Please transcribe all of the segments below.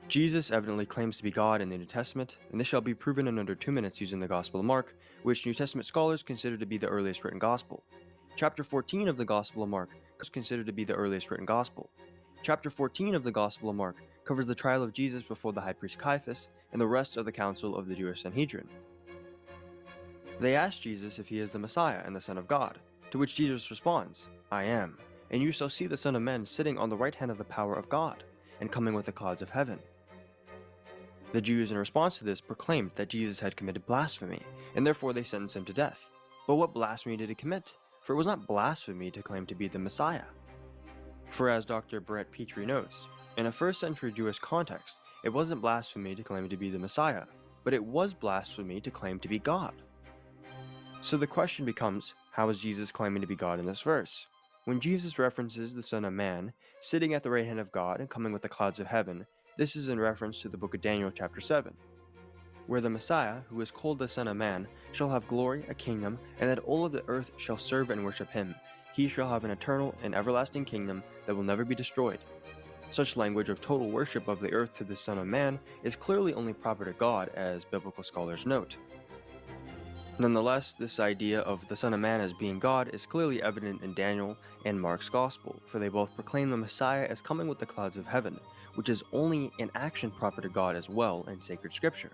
Jesus evidently claims to be God in the New Testament, and this shall be proven in under 2 minutes using the Gospel of Mark, which New Testament scholars consider to be the earliest written Gospel. Chapter 14 of the Gospel of Mark is considered to be the earliest written Gospel. Chapter 14 of the Gospel of Mark covers the trial of Jesus before the high priest Caiaphas and the rest of the council of the Jewish Sanhedrin. They ask Jesus if he is the Messiah and the Son of God, to which Jesus responds, "I am, and you shall see the Son of Man sitting on the right hand of the power of God, and coming with the clouds of heaven." The Jews, in response to this, proclaimed that Jesus had committed blasphemy, and therefore they sentenced him to death. But what blasphemy did he commit? For it was not blasphemy to claim to be the Messiah. For as Dr. Brett Petrie notes, in a first century Jewish context, it wasn't blasphemy to claim to be the Messiah, but it was blasphemy to claim to be God. So the question becomes, how is Jesus claiming to be God in this verse? When Jesus references the Son of Man, sitting at the right hand of God and coming with the clouds of heaven, this is in reference to the book of Daniel chapter 7, where the Messiah, who is called the Son of Man, shall have glory, a kingdom, and that all of the earth shall serve and worship him. He shall have an eternal and everlasting kingdom that will never be destroyed. Such language of total worship of the earth to the Son of Man is clearly only proper to God, as biblical scholars note. Nonetheless, this idea of the Son of Man as being God is clearly evident in Daniel and Mark's Gospel, for they both proclaim the Messiah as coming with the clouds of heaven, which is only an action proper to God as well in sacred scripture.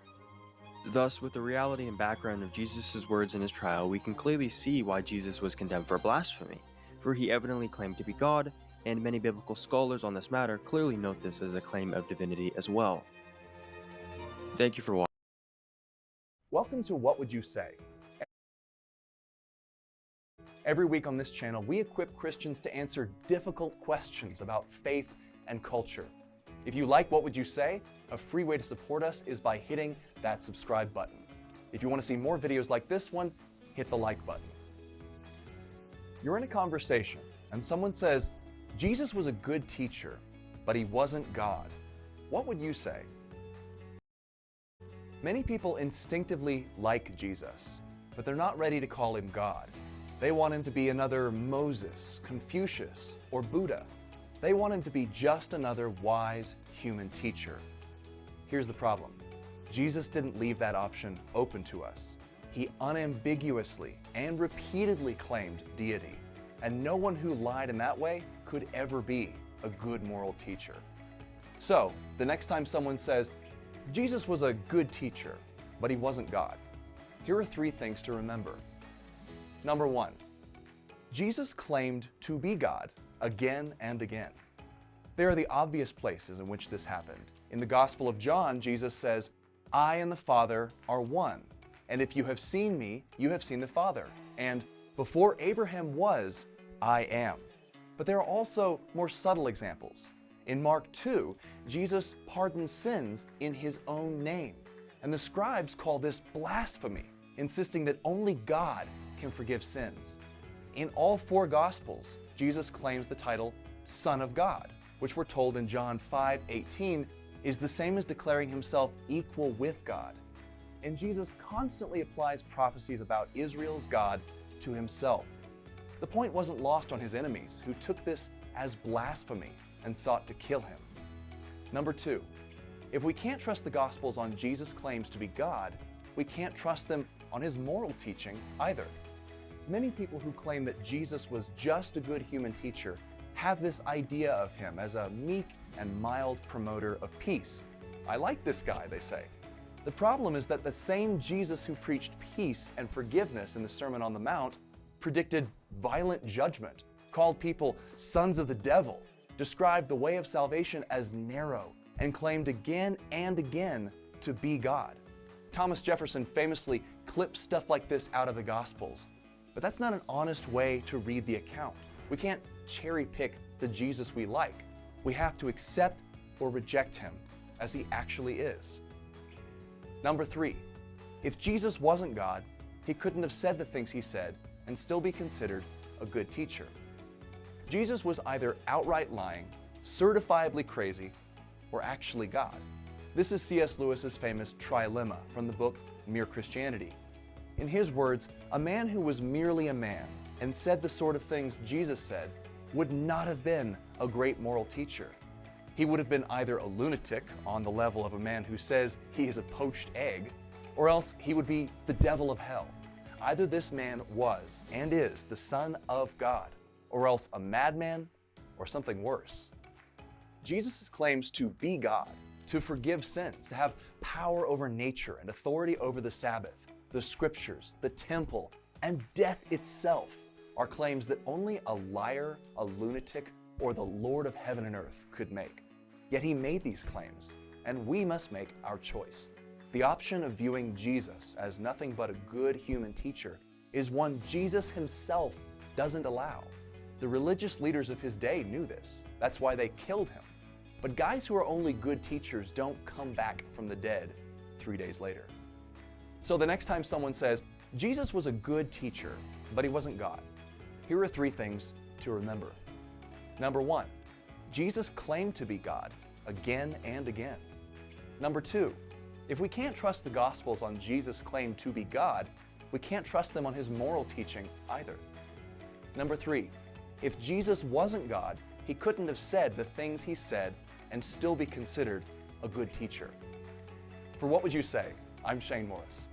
Thus, with the reality and background of Jesus' words in his trial, we can clearly see why Jesus was condemned for blasphemy, for he evidently claimed to be God, and many biblical scholars on this matter clearly note this as a claim of divinity as well. Thank you for watching. Welcome to What Would You Say? Every week on this channel, we equip Christians to answer difficult questions about faith and culture. If you like What Would You Say, a free way to support us is by hitting that subscribe button. If you want to see more videos like this one, hit the like button. You're in a conversation and someone says, Jesus was a good teacher, but he wasn't God. What would you say? Many people instinctively like Jesus, but they're not ready to call him God. They want him to be another Moses, Confucius, or Buddha. They want him to be just another wise human teacher. Here's the problem. Jesus didn't leave that option open to us. He unambiguously and repeatedly claimed deity, and no one who lied in that way could ever be a good moral teacher. So, the next time someone says, Jesus was a good teacher, but he wasn't God, here are 3 things to remember. Number 1, Jesus claimed to be God again and again. There are the obvious places in which this happened. In the Gospel of John, Jesus says, I and the Father are one, and if you have seen me, you have seen the Father. And before Abraham was, I am. But there are also more subtle examples. In Mark 2, Jesus pardons sins in his own name, and the scribes call this blasphemy, insisting that only God can forgive sins. In all 4 Gospels, Jesus claims the title Son of God, which we're told in John 5:18 is the same as declaring himself equal with God. And Jesus constantly applies prophecies about Israel's God to himself. The point wasn't lost on his enemies, who took this as blasphemy and sought to kill him. Number 2, if we can't trust the Gospels on Jesus' claims to be God, we can't trust them on his moral teaching either. Many people who claim that Jesus was just a good human teacher have this idea of him as a meek and mild promoter of peace. I like this guy, they say. The problem is that the same Jesus who preached peace and forgiveness in the Sermon on the Mount predicted violent judgment, called people sons of the devil, described the way of salvation as narrow, and claimed again and again to be God. Thomas Jefferson famously clipped stuff like this out of the Gospels. But that's not an honest way to read the account. We can't cherry pick the Jesus we like. We have to accept or reject him as he actually is. Number 3, if Jesus wasn't God, he couldn't have said the things he said and still be considered a good teacher. Jesus was either outright lying, certifiably crazy, or actually God. This is C.S. Lewis's famous trilemma from the book Mere Christianity. In his words, a man who was merely a man and said the sort of things Jesus said would not have been a great moral teacher. He would have been either a lunatic on the level of a man who says he is a poached egg, or else he would be the devil of hell. Either this man was and is the Son of God, or else a madman or something worse. Jesus' claims to be God, to forgive sins, to have power over nature and authority over the Sabbath, the scriptures, the temple, and death itself are claims that only a liar, a lunatic, or the Lord of heaven and earth could make. Yet he made these claims, and we must make our choice. The option of viewing Jesus as nothing but a good human teacher is one Jesus himself doesn't allow. The religious leaders of his day knew this. That's why they killed him. But guys who are only good teachers don't come back from the dead 3 days later. So the next time someone says, Jesus was a good teacher, but he wasn't God, here are 3 things to remember. Number 1, Jesus claimed to be God again and again. Number 2, if we can't trust the Gospels on Jesus' claim to be God, we can't trust them on his moral teaching either. Number 3, if Jesus wasn't God, he couldn't have said the things he said and still be considered a good teacher. For What Would You Say? I'm Shane Morris.